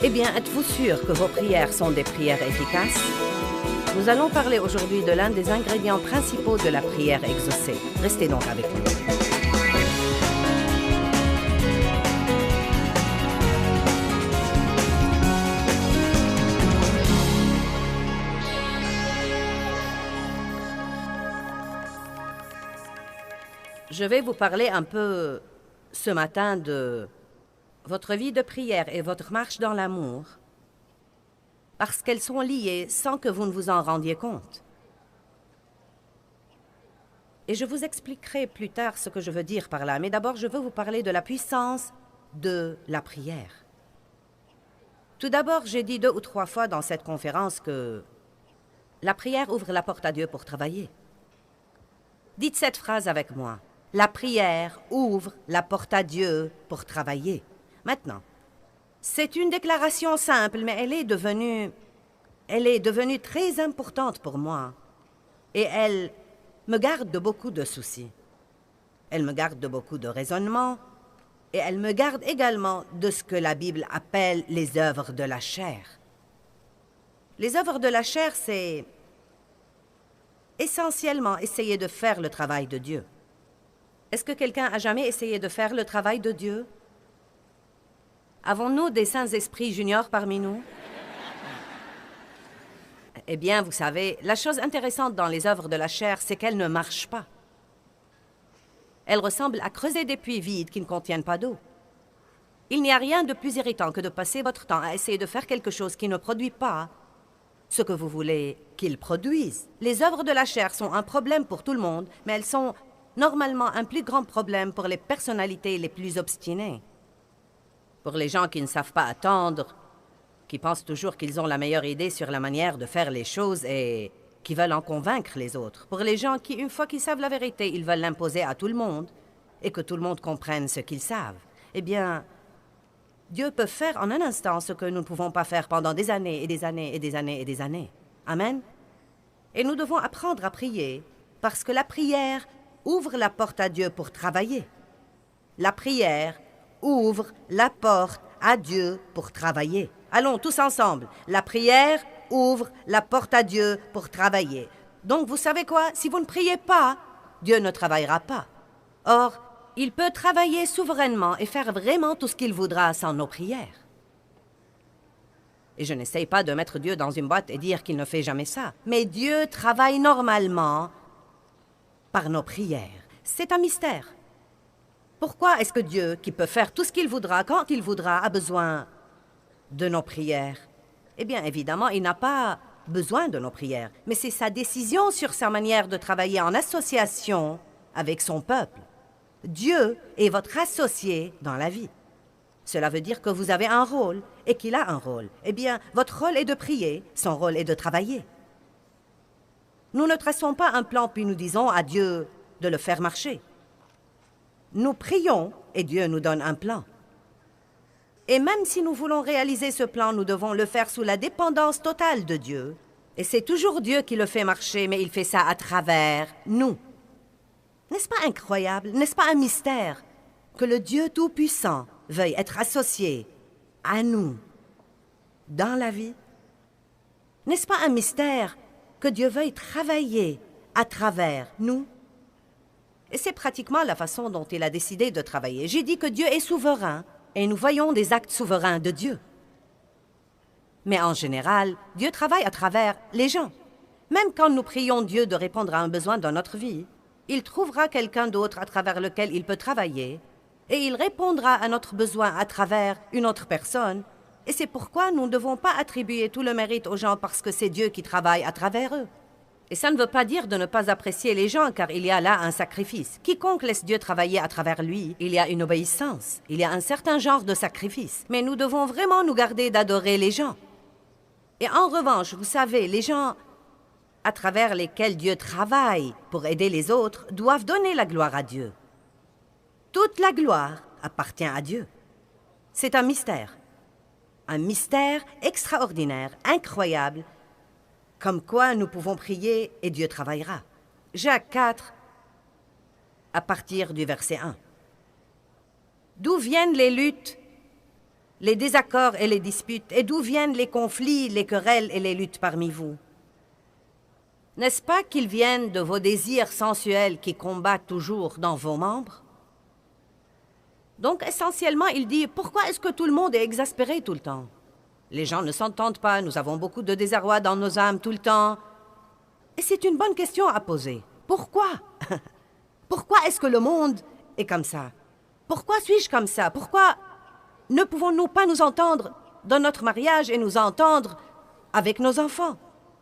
Eh bien, êtes-vous sûr que vos prières sont des prières efficaces? Nous allons parler aujourd'hui de l'un des ingrédients principaux de la prière exaucée. Restez donc avec nous. Je vais vous parler un peu ce matin de votre vie de prière et votre marche dans l'amour, parce qu'elles sont liées sans que vous ne vous en rendiez compte. Et je vous expliquerai plus tard ce que je veux dire par là, mais d'abord je veux vous parler de la puissance de la prière. Tout d'abord, j'ai dit 2 ou 3 fois dans cette conférence que la prière ouvre la porte à Dieu pour travailler. Dites cette phrase avec moi. La prière ouvre la porte à Dieu pour travailler. Maintenant, c'est une déclaration simple, mais elle est devenue très importante pour moi. Et elle me garde de beaucoup de soucis. Elle me garde de beaucoup de raisonnements. Et elle me garde également de ce que la Bible appelle les œuvres de la chair. Les œuvres de la chair, c'est essentiellement essayer de faire le travail de Dieu. Est-ce que quelqu'un a jamais essayé de faire le travail de Dieu? Avons-nous des saints esprits juniors parmi nous? Eh bien, vous savez, la chose intéressante dans les œuvres de la chair, c'est qu'elles ne marchent pas. Elles ressemblent à creuser des puits vides qui ne contiennent pas d'eau. Il n'y a rien de plus irritant que de passer votre temps à essayer de faire quelque chose qui ne produit pas ce que vous voulez qu'il produise. Les œuvres de la chair sont un problème pour tout le monde, mais elles sont normalement un plus grand problème pour les personnalités les plus obstinées. Pour les gens qui ne savent pas attendre, qui pensent toujours qu'ils ont la meilleure idée sur la manière de faire les choses et qui veulent en convaincre les autres. Pour les gens qui, une fois qu'ils savent la vérité, ils veulent l'imposer à tout le monde et que tout le monde comprenne ce qu'ils savent. Eh bien, Dieu peut faire en un instant ce que nous ne pouvons pas faire pendant des années et des années et des années et des années. Amen. Et nous devons apprendre à prier parce que la prière ouvre la porte à Dieu pour travailler. La prière ouvre la porte à Dieu pour travailler. Allons, tous ensemble. La prière ouvre la porte à Dieu pour travailler. Donc, vous savez quoi? Si vous ne priez pas, Dieu ne travaillera pas. Or, il peut travailler souverainement et faire vraiment tout ce qu'il voudra sans nos prières. Et je n'essaye pas de mettre Dieu dans une boîte et dire qu'il ne fait jamais ça. Mais Dieu travaille normalement par nos prières. C'est un mystère. Pourquoi est-ce que Dieu, qui peut faire tout ce qu'il voudra, quand il voudra, a besoin de nos prières? Eh bien, évidemment, il n'a pas besoin de nos prières, mais c'est sa décision sur sa manière de travailler en association avec son peuple. Dieu est votre associé dans la vie. Cela veut dire que vous avez un rôle et qu'il a un rôle. Eh bien, votre rôle est de prier, son rôle est de travailler. Nous ne traçons pas un plan puis nous disons à Dieu de le faire marcher. Nous prions et Dieu nous donne un plan. Et même si nous voulons réaliser ce plan, nous devons le faire sous la dépendance totale de Dieu. Et c'est toujours Dieu qui le fait marcher, mais il fait ça à travers nous. N'est-ce pas incroyable, n'est-ce pas un mystère que le Dieu Tout-Puissant veuille être associé à nous dans la vie? N'est-ce pas un mystère que Dieu veuille travailler à travers nous? Et c'est pratiquement la façon dont il a décidé de travailler. J'ai dit que Dieu est souverain et nous voyons des actes souverains de Dieu. Mais en général, Dieu travaille à travers les gens. Même quand nous prions Dieu de répondre à un besoin dans notre vie, il trouvera quelqu'un d'autre à travers lequel il peut travailler et il répondra à notre besoin à travers une autre personne. Et c'est pourquoi nous ne devons pas attribuer tout le mérite aux gens parce que c'est Dieu qui travaille à travers eux. Et ça ne veut pas dire de ne pas apprécier les gens, car il y a là un sacrifice. Quiconque laisse Dieu travailler à travers lui, il y a une obéissance. Il y a un certain genre de sacrifice. Mais nous devons vraiment nous garder d'adorer les gens. Et en revanche, vous savez, les gens à travers lesquels Dieu travaille pour aider les autres doivent donner la gloire à Dieu. Toute la gloire appartient à Dieu. C'est un mystère extraordinaire, incroyable, comme quoi nous pouvons prier et Dieu travaillera. Jacques 4, à partir du verset 1. D'où viennent les luttes, les désaccords et les disputes? Et d'où viennent les conflits, les querelles et les luttes parmi vous? N'est-ce pas qu'ils viennent de vos désirs sensuels qui combattent toujours dans vos membres? Donc, essentiellement, il dit, pourquoi est-ce que tout le monde est exaspéré tout le temps? Les gens ne s'entendent pas, nous avons beaucoup de désarroi dans nos âmes tout le temps. Et c'est une bonne question à poser. Pourquoi? Pourquoi est-ce que le monde est comme ça? Pourquoi suis-je comme ça? Pourquoi ne pouvons-nous pas nous entendre dans notre mariage et nous entendre avec nos enfants?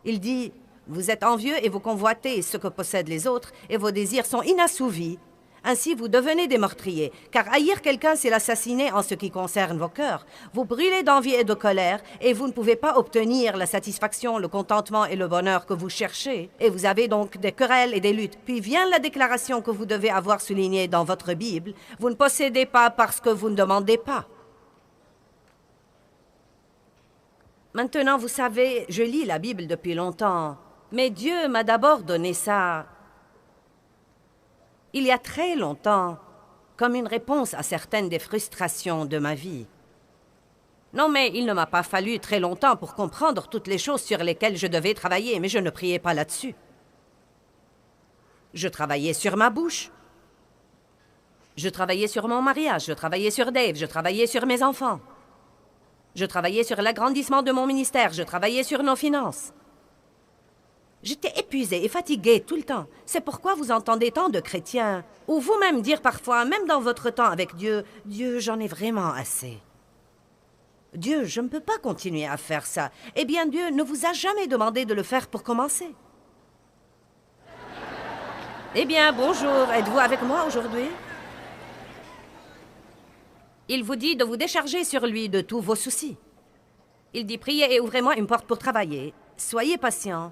Il dit, vous êtes envieux et vous convoitez ce que possèdent les autres et vos désirs sont inassouvis. Ainsi, vous devenez des meurtriers, car haïr quelqu'un, c'est l'assassiner en ce qui concerne vos cœurs. Vous brûlez d'envie et de colère, et vous ne pouvez pas obtenir la satisfaction, le contentement et le bonheur que vous cherchez. Et vous avez donc des querelles et des luttes. Puis vient la déclaration que vous devez avoir soulignée dans votre Bible. Vous ne possédez pas parce que vous ne demandez pas. Maintenant, vous savez, je lis la Bible depuis longtemps, mais Dieu m'a d'abord donné ça il y a très longtemps, comme une réponse à certaines des frustrations de ma vie. Non, mais il ne m'a pas fallu très longtemps pour comprendre toutes les choses sur lesquelles je devais travailler, mais je ne priais pas là-dessus. Je travaillais sur ma bouche. Je travaillais sur mon mariage, je travaillais sur Dave, je travaillais sur mes enfants. Je travaillais sur l'agrandissement de mon ministère, je travaillais sur nos finances. J'étais épuisée et fatiguée tout le temps. C'est pourquoi vous entendez tant de chrétiens, ou vous-même dire parfois, même dans votre temps avec Dieu, « Dieu, j'en ai vraiment assez. Dieu, je ne peux pas continuer à faire ça. » Eh bien, Dieu ne vous a jamais demandé de le faire pour commencer. Eh bien, bonjour, êtes-vous avec moi aujourd'hui? Il vous dit de vous décharger sur lui de tous vos soucis. Il dit, priez et ouvrez-moi une porte pour travailler. Soyez patient.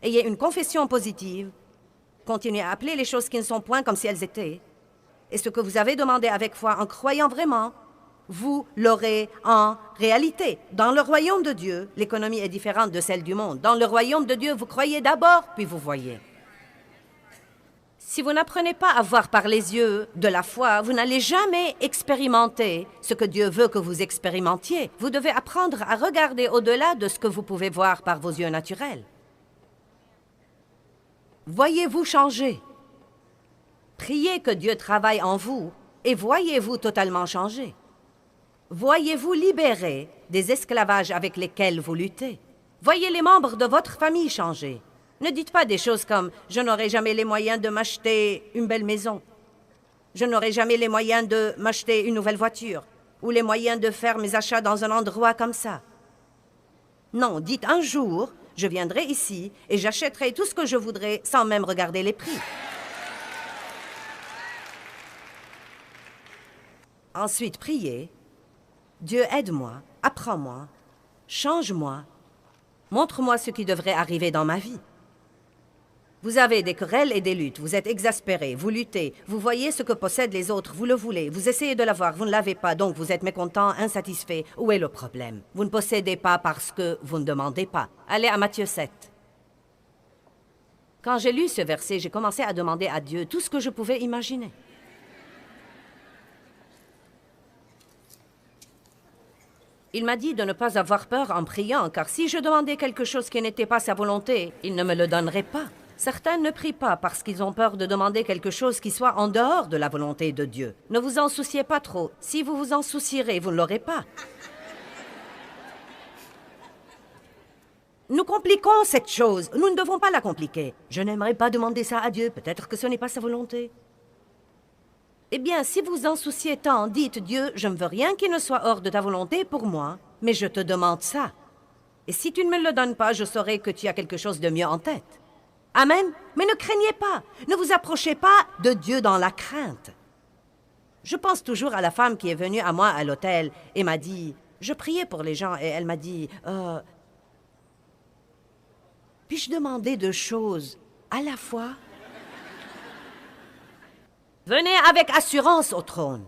Ayez une confession positive. Continuez à appeler les choses qui ne sont point comme si elles étaient. Et ce que vous avez demandé avec foi en croyant vraiment, vous l'aurez en réalité. Dans le royaume de Dieu, l'économie est différente de celle du monde. Dans le royaume de Dieu, vous croyez d'abord, puis vous voyez. Si vous n'apprenez pas à voir par les yeux de la foi, vous n'allez jamais expérimenter ce que Dieu veut que vous expérimentiez. Vous devez apprendre à regarder au-delà de ce que vous pouvez voir par vos yeux naturels. Voyez-vous changer. Priez que Dieu travaille en vous et voyez-vous totalement changer. Voyez-vous libéré des esclavages avec lesquels vous luttez. Voyez les membres de votre famille changer. Ne dites pas des choses comme « Je n'aurai jamais les moyens de m'acheter une belle maison. Je n'aurai jamais les moyens de m'acheter une nouvelle voiture. Ou les moyens de faire mes achats dans un endroit comme ça. » Non, dites un jour, je viendrai ici et j'achèterai tout ce que je voudrais sans même regarder les prix. Ensuite, priez. Dieu, aide-moi, apprends-moi, change-moi, montre-moi ce qui devrait arriver dans ma vie. Vous avez des querelles et des luttes, vous êtes exaspérés, vous luttez, vous voyez ce que possèdent les autres, vous le voulez, vous essayez de l'avoir, vous ne l'avez pas, donc vous êtes mécontent, insatisfait. Où est le problème? Vous ne possédez pas parce que vous ne demandez pas. Allez à Matthieu 7. Quand j'ai lu ce verset, j'ai commencé à demander à Dieu tout ce que je pouvais imaginer. Il m'a dit de ne pas avoir peur en priant, car si je demandais quelque chose qui n'était pas sa volonté, il ne me le donnerait pas. Certains ne prient pas parce qu'ils ont peur de demander quelque chose qui soit en dehors de la volonté de Dieu. Ne vous en souciez pas trop. Si vous vous en soucierez, vous ne l'aurez pas. Nous compliquons cette chose. Nous ne devons pas la compliquer. Je n'aimerais pas demander ça à Dieu. Peut-être que ce n'est pas sa volonté. Eh bien, si vous en souciez tant, dites, Dieu, je ne veux rien qui ne soit hors de ta volonté pour moi, mais je te demande ça. Et si tu ne me le donnes pas, je saurai que tu as quelque chose de mieux en tête. Amen. Mais ne craignez pas. Ne vous approchez pas de Dieu dans la crainte. Je pense toujours à la femme qui est venue à moi à l'hôtel et m'a dit, je priais pour les gens et elle m'a dit, puis-je demander 2 choses à la fois? Venez avec assurance au trône.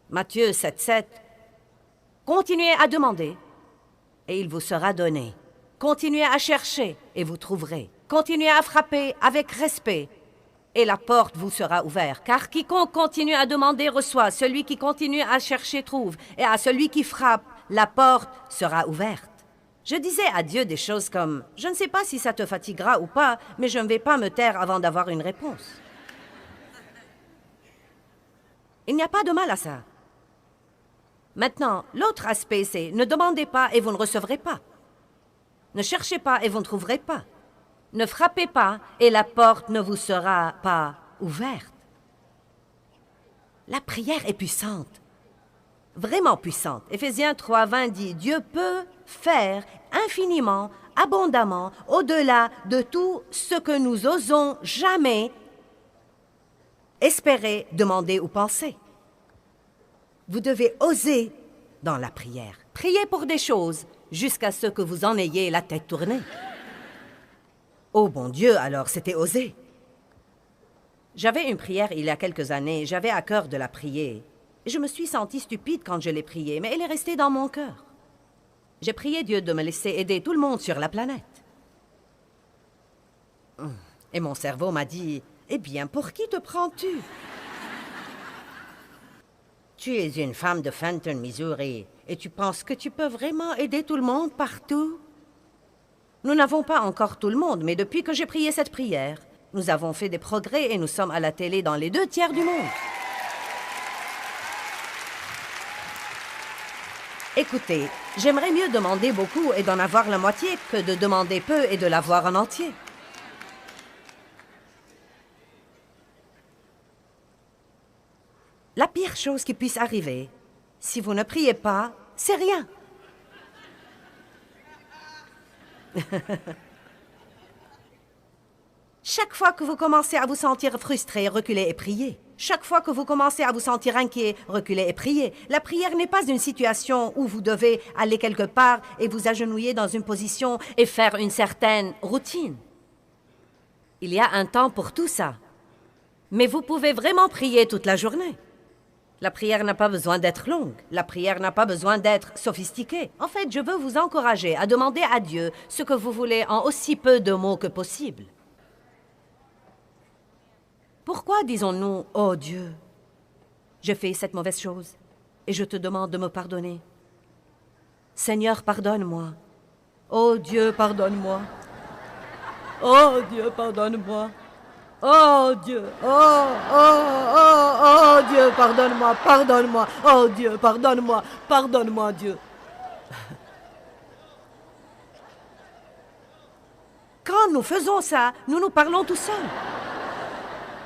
Matthieu 7,7. Continuez à demander et il vous sera donné. Continuez à chercher et vous trouverez. Continuez à frapper avec respect et la porte vous sera ouverte. Car quiconque continue à demander reçoit, celui qui continue à chercher trouve, et à celui qui frappe, la porte sera ouverte. Je disais à Dieu des choses comme « Je ne sais pas si ça te fatiguera ou pas, mais je ne vais pas me taire avant d'avoir une réponse. » Il n'y a pas de mal à ça. Maintenant, l'autre aspect, c'est « Ne demandez pas et vous ne recevrez pas. Ne cherchez pas et vous ne trouverez pas. Ne frappez pas et la porte ne vous sera pas ouverte. » La prière est puissante. Vraiment puissante. Éphésiens 3:20 dit « Dieu peut faire infiniment, abondamment, au-delà de tout ce que nous osons jamais espérer, demander ou penser. » Vous devez oser dans la prière. Priez pour des choses jusqu'à ce que vous en ayez la tête tournée. Oh bon Dieu, alors c'était oser. J'avais une prière il y a quelques années, j'avais à cœur de la prier. Je me suis sentie stupide quand je l'ai priée, mais elle est restée dans mon cœur. J'ai prié Dieu de me laisser aider tout le monde sur la planète. Et mon cerveau m'a dit, « Eh bien, pour qui te prends-tu? Tu es une femme de Fenton, Missouri, et tu penses que tu peux vraiment aider tout le monde partout? » Nous n'avons pas encore tout le monde, mais depuis que j'ai prié cette prière, nous avons fait des progrès et nous sommes à la télé dans les 2 tiers du monde. Écoutez, j'aimerais mieux demander beaucoup et d'en avoir la moitié que de demander peu et de l'avoir en entier. La pire chose qui puisse arriver, si vous ne priez pas, c'est rien. Chaque fois que vous commencez à vous sentir frustré, reculez et priez. Chaque fois que vous commencez à vous sentir inquiet, reculez et priez. La prière n'est pas une situation où vous devez aller quelque part et vous agenouiller dans une position et faire une certaine routine. Il y a un temps pour tout ça. Mais vous pouvez vraiment prier toute la journée. La prière n'a pas besoin d'être longue. La prière n'a pas besoin d'être sophistiquée. En fait, je veux vous encourager à demander à Dieu ce que vous voulez en aussi peu de mots que possible. Pourquoi disons-nous « Oh Dieu, j'ai fait cette mauvaise chose et je te demande de me pardonner. Seigneur, pardonne-moi. Oh Dieu, pardonne-moi. Oh Dieu, pardonne-moi. Oh Dieu, oh Dieu, pardonne-moi, pardonne-moi. Oh Dieu, pardonne-moi, pardonne-moi Dieu. » Quand nous faisons ça, nous nous parlons tout seuls.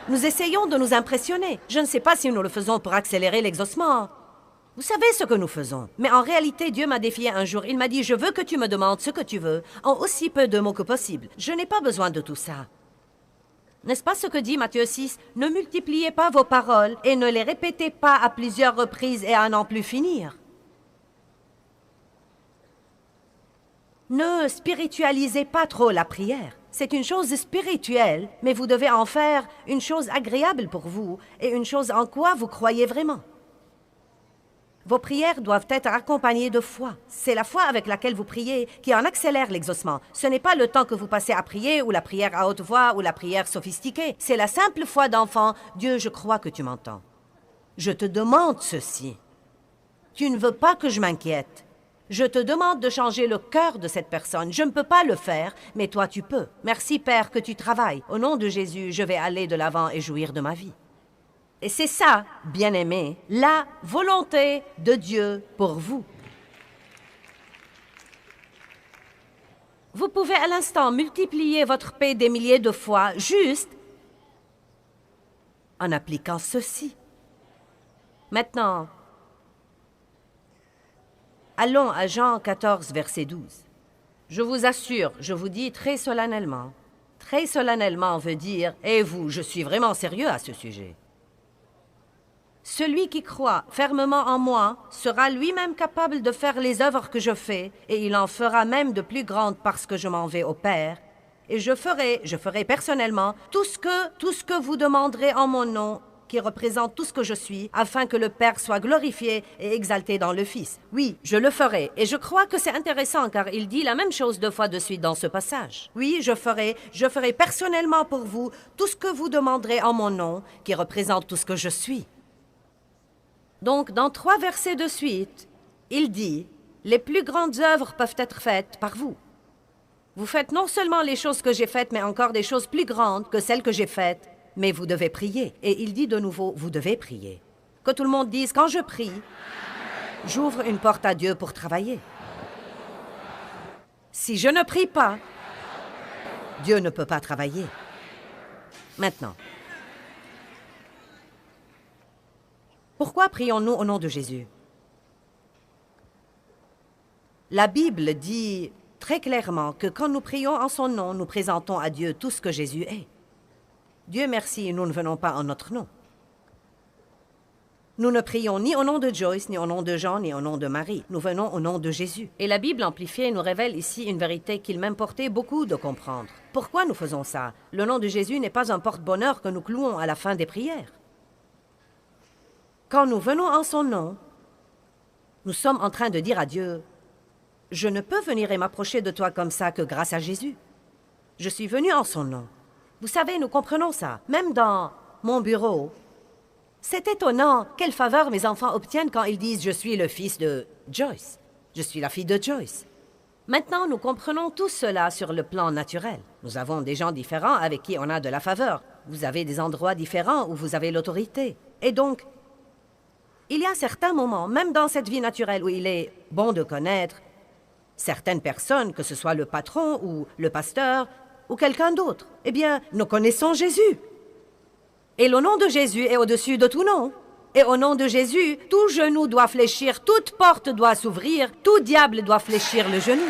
Nous essayons de nous impressionner. Je ne sais pas si nous le faisons pour accélérer l'exaucement. Vous savez ce que nous faisons. Mais en réalité, Dieu m'a défié un jour. Il m'a dit, je veux que tu me demandes ce que tu veux, en aussi peu de mots que possible. Je n'ai pas besoin de tout ça. N'est-ce pas ce que dit Matthieu 6? Ne multipliez pas vos paroles et ne les répétez pas à plusieurs reprises et à n'en plus finir. Ne spiritualisez pas trop la prière. C'est une chose spirituelle, mais vous devez en faire une chose agréable pour vous et une chose en quoi vous croyez vraiment. Vos prières doivent être accompagnées de foi. C'est la foi avec laquelle vous priez qui en accélère l'exaucement. Ce n'est pas le temps que vous passez à prier ou la prière à haute voix ou la prière sophistiquée. C'est la simple foi d'enfant. Dieu, je crois que tu m'entends. Je te demande ceci. Tu ne veux pas que je m'inquiète. Je te demande de changer le cœur de cette personne. Je ne peux pas le faire, mais toi tu peux. Merci Père que tu travailles. Au nom de Jésus, je vais aller de l'avant et jouir de ma vie. Et c'est ça, bien-aimés, la volonté de Dieu pour vous. Vous pouvez à l'instant multiplier votre paix des milliers de fois juste en appliquant ceci. Maintenant, allons à Jean 14, verset 12. Je vous assure, je vous dis très solennellement veut dire « Et vous, je suis vraiment sérieux à ce sujet. » Celui qui croit fermement en moi sera lui-même capable de faire les œuvres que je fais, et il en fera même de plus grandes parce que je m'en vais au Père. Et je ferai personnellement tout ce que vous demanderez en mon nom, qui représente tout ce que je suis, afin que le Père soit glorifié et exalté dans le Fils. Oui, je le ferai. Et je crois que c'est intéressant, car il dit la même chose 2 fois de suite dans ce passage. Oui, je ferai personnellement pour vous tout ce que vous demanderez en mon nom, qui représente tout ce que je suis. Donc, dans 3 versets de suite, il dit, les plus grandes œuvres peuvent être faites par vous. Vous faites non seulement les choses que j'ai faites, mais encore des choses plus grandes que celles que j'ai faites. Mais vous devez prier. Et il dit de nouveau, vous devez prier. Que tout le monde dise, quand je prie, j'ouvre une porte à Dieu pour travailler. Si je ne prie pas, Dieu ne peut pas travailler. Maintenant, pourquoi prions-nous au nom de Jésus? La Bible dit très clairement que quand nous prions en son nom, nous présentons à Dieu tout ce que Jésus est. Dieu merci, nous ne venons pas en notre nom. Nous ne prions ni au nom de Joyce, ni au nom de Jean, ni au nom de Marie. Nous venons au nom de Jésus. Et la Bible amplifiée nous révèle ici une vérité qu'il m'importait beaucoup de comprendre. Pourquoi nous faisons ça? Le nom de Jésus n'est pas un porte-bonheur que nous clouons à la fin des prières. Quand nous venons en son nom, nous sommes en train de dire à Dieu, « Je ne peux venir et m'approcher de toi comme ça que grâce à Jésus. Je suis venu en son nom. » Vous savez, nous comprenons ça. Même dans mon bureau, c'est étonnant quelle faveur mes enfants obtiennent quand ils disent « Je suis le fils de Joyce. Je suis la fille de Joyce. » Maintenant, nous comprenons tout cela sur le plan naturel. Nous avons des gens différents avec qui on a de la faveur. Vous avez des endroits différents où vous avez l'autorité. Et donc, il y a certains moments, même dans cette vie naturelle, où il est bon de connaître certaines personnes, que ce soit le patron ou le pasteur, ou quelqu'un d'autre. Eh bien, nous connaissons Jésus. Et le nom de Jésus est au-dessus de tout nom. Et au nom de Jésus, tout genou doit fléchir, toute porte doit s'ouvrir, tout diable doit fléchir le genou.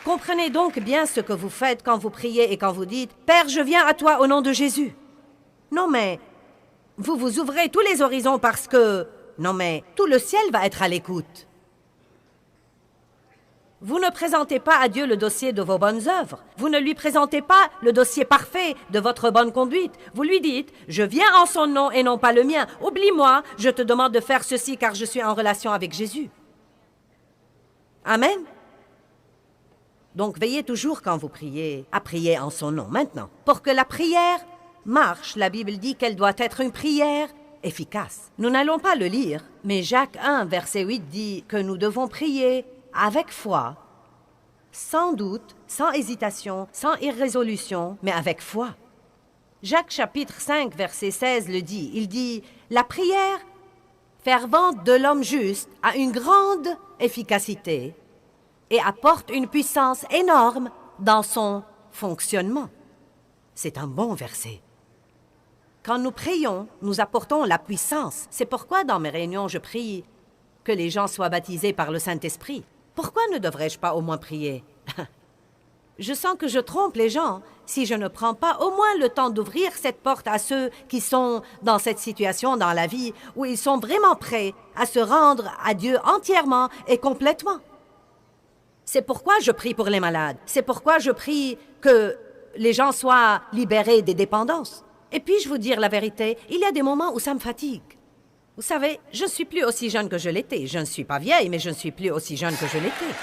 Comprenez donc bien ce que vous faites quand vous priez et quand vous dites « Père, je viens à toi au nom de Jésus ». Non mais, vous vous ouvrez tous les horizons parce que... Non mais, tout le ciel va être à l'écoute. Vous ne présentez pas à Dieu le dossier de vos bonnes œuvres. Vous ne lui présentez pas le dossier parfait de votre bonne conduite. Vous lui dites, je viens en son nom et non pas le mien. Oublie-moi, je te demande de faire ceci car je suis en relation avec Jésus. Amen. Donc veillez toujours quand vous priez à prier en son nom. Maintenant, pour que la prière marche, la Bible dit qu'elle doit être une prière efficace. Nous n'allons pas le lire, mais Jacques 1, verset 8 dit que nous devons prier avec foi, sans doute, sans hésitation, sans irrésolution, mais avec foi. Jacques chapitre 5, verset 16 le dit. Il dit, « La prière fervente de l'homme juste a une grande efficacité et apporte une puissance énorme dans son fonctionnement. » C'est un bon verset. Quand nous prions, nous apportons la puissance. C'est pourquoi dans mes réunions, je prie que les gens soient baptisés par le Saint-Esprit. Pourquoi ne devrais-je pas au moins prier? Je sens que je trompe les gens si je ne prends pas au moins le temps d'ouvrir cette porte à ceux qui sont dans cette situation dans la vie où ils sont vraiment prêts à se rendre à Dieu entièrement et complètement. C'est pourquoi je prie pour les malades. C'est pourquoi je prie que les gens soient libérés des dépendances. Et puis-je vous dire la vérité, il y a des moments où ça me fatigue. Vous savez, je ne suis plus aussi jeune que je l'étais. Je ne suis pas vieille, mais je ne suis plus aussi jeune que je l'étais.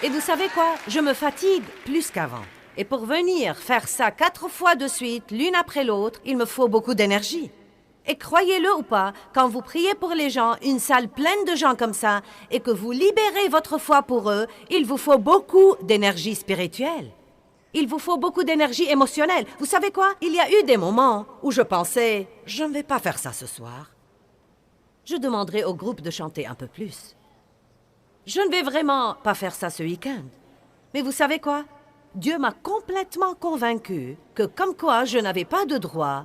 Et vous savez quoi? Je me fatigue plus qu'avant. Et pour venir faire ça 4 fois de suite, l'une après l'autre, il me faut beaucoup d'énergie. Et croyez-le ou pas, quand vous priez pour les gens, une salle pleine de gens comme ça, et que vous libérez votre foi pour eux, il vous faut beaucoup d'énergie spirituelle. Il vous faut beaucoup d'énergie émotionnelle. Vous savez quoi? Il y a eu des moments où je pensais, je ne vais pas faire ça ce soir. Je demanderai au groupe de chanter un peu plus. Je ne vais vraiment pas faire ça ce week-end. Mais vous savez quoi? Dieu m'a complètement convaincu que comme quoi je n'avais pas de droit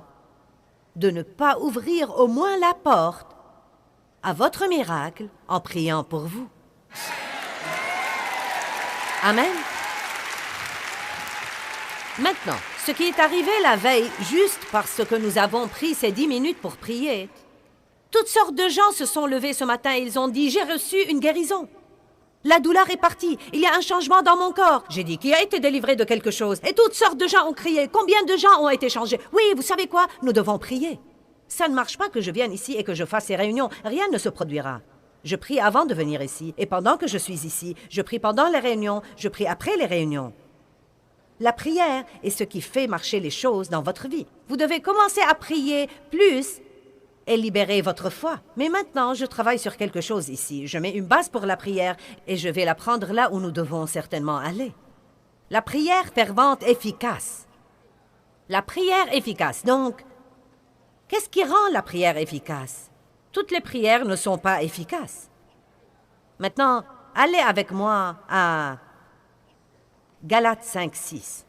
de ne pas ouvrir au moins la porte à votre miracle en priant pour vous. Amen. Maintenant, ce qui est arrivé la veille, juste parce que nous avons pris ces 10 minutes pour prier, toutes sortes de gens se sont levés ce matin et ils ont dit « J'ai reçu une guérison ». La douleur est partie. Il y a un changement dans mon corps. J'ai dit qui a été délivré de quelque chose. Et toutes sortes de gens ont crié. Combien de gens ont été changés? Oui, vous savez quoi? Nous devons prier. Ça ne marche pas que je vienne ici et que je fasse ces réunions. Rien ne se produira. Je prie avant de venir ici. Et pendant que je suis ici, je prie pendant les réunions, je prie après les réunions. La prière est ce qui fait marcher les choses dans votre vie. Vous devez commencer à prier plus et libérer votre foi. Mais maintenant, je travaille sur quelque chose ici. Je mets une base pour la prière et je vais la prendre là où nous devons certainement aller. La prière fervente efficace. La prière efficace. Donc, qu'est-ce qui rend la prière efficace? Toutes les prières ne sont pas efficaces. Maintenant, allez avec moi à Galates 5:6.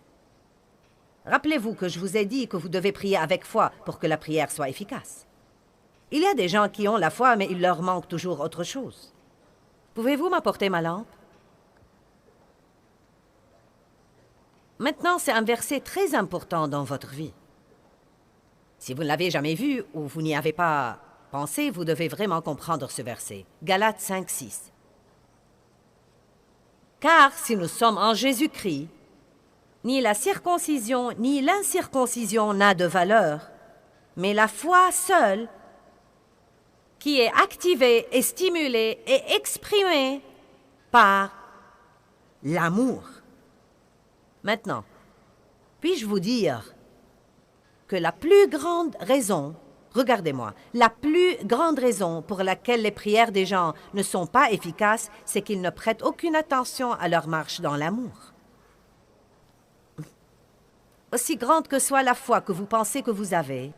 Rappelez-vous que je vous ai dit que vous devez prier avec foi pour que la prière soit efficace. Il y a des gens qui ont la foi, mais il leur manque toujours autre chose. Pouvez-vous m'apporter ma lampe? Maintenant, c'est un verset très important dans votre vie. Si vous ne l'avez jamais vu ou vous n'y avez pas pensé, vous devez vraiment comprendre ce verset. Galates 5:6. Car si nous sommes en Jésus-Christ, ni la circoncision ni l'incirconcision n'a de valeur, mais la foi seule, qui est activée et stimulée et exprimée par l'amour. Maintenant, puis-je vous dire que la plus grande raison, regardez-moi, la plus grande raison pour laquelle les prières des gens ne sont pas efficaces, c'est qu'ils ne prêtent aucune attention à leur marche dans l'amour. Aussi grande que soit la foi que vous pensez que vous avez,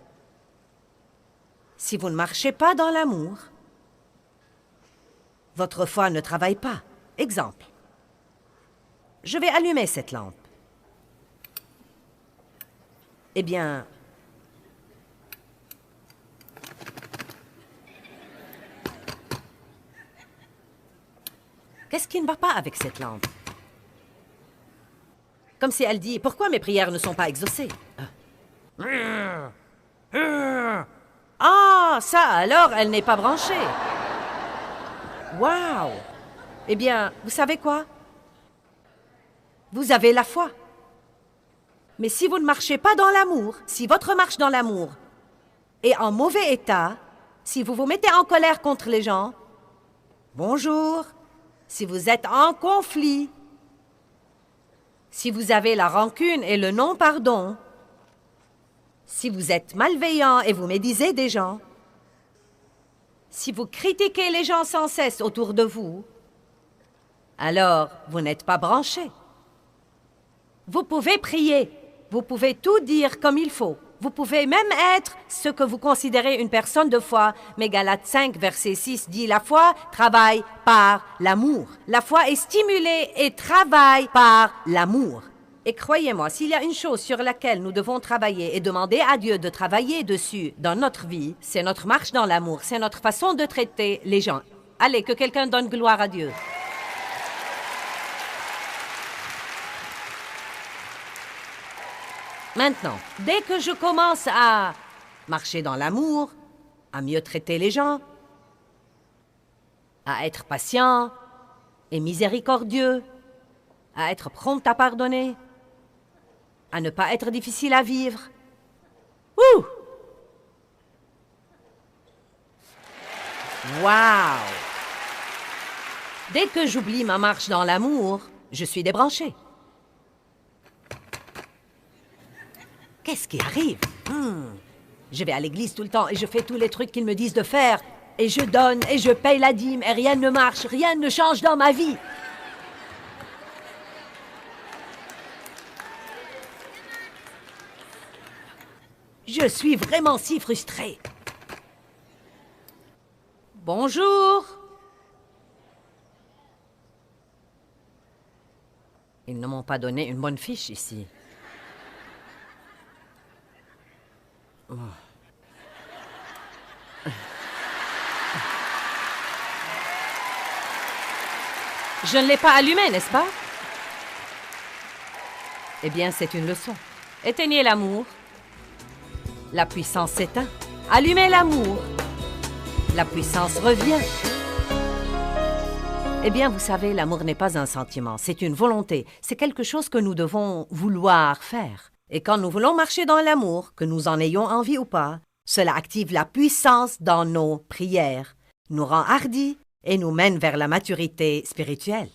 si vous ne marchez pas dans l'amour, votre foi ne travaille pas. Exemple. Je vais allumer cette lampe. Eh bien, qu'est-ce qui ne va pas avec cette lampe? Comme si elle dit, pourquoi mes prières ne sont pas exaucées? Ah, ça alors, elle n'est pas branchée. Wow! Eh bien, vous savez quoi? Vous avez la foi. Mais si vous ne marchez pas dans l'amour, si votre marche dans l'amour est en mauvais état, si vous vous mettez en colère contre les gens, bonjour, si vous êtes en conflit, si vous avez la rancune et le non-pardon, si vous êtes malveillant et vous médisez des gens, si vous critiquez les gens sans cesse autour de vous, alors vous n'êtes pas branché. Vous pouvez prier, vous pouvez tout dire comme il faut. Vous pouvez même être ce que vous considérez une personne de foi. Mais Galates 5, verset 6 dit « La foi travaille par l'amour. La foi est stimulée et travaille par l'amour. » Et croyez-moi, s'il y a une chose sur laquelle nous devons travailler et demander à Dieu de travailler dessus dans notre vie, c'est notre marche dans l'amour, c'est notre façon de traiter les gens. Allez, que quelqu'un donne gloire à Dieu. Maintenant, dès que je commence à marcher dans l'amour, à mieux traiter les gens, à être patient et miséricordieux, à être prompt à pardonner, à ne pas être difficile à vivre. Ouh! Wow! Dès que j'oublie ma marche dans l'amour, je suis débranché. Qu'est-ce qui arrive? Je vais à l'église tout le temps et je fais tous les trucs qu'ils me disent de faire. Et je donne et je paye la dîme et rien ne marche, rien ne change dans ma vie. Je suis vraiment si frustrée. Bonjour. Ils ne m'ont pas donné une bonne fiche ici. Oh. Je ne l'ai pas allumé, n'est-ce pas? Eh bien, c'est une leçon. Éteignez l'amour. La puissance s'éteint. Allumez l'amour. La puissance revient. Eh bien, vous savez, l'amour n'est pas un sentiment, c'est une volonté. C'est quelque chose que nous devons vouloir faire. Et quand nous voulons marcher dans l'amour, que nous en ayons envie ou pas, cela active la puissance dans nos prières, nous rend hardis et nous mène vers la maturité spirituelle.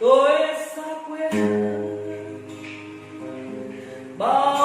tôi xa quê bao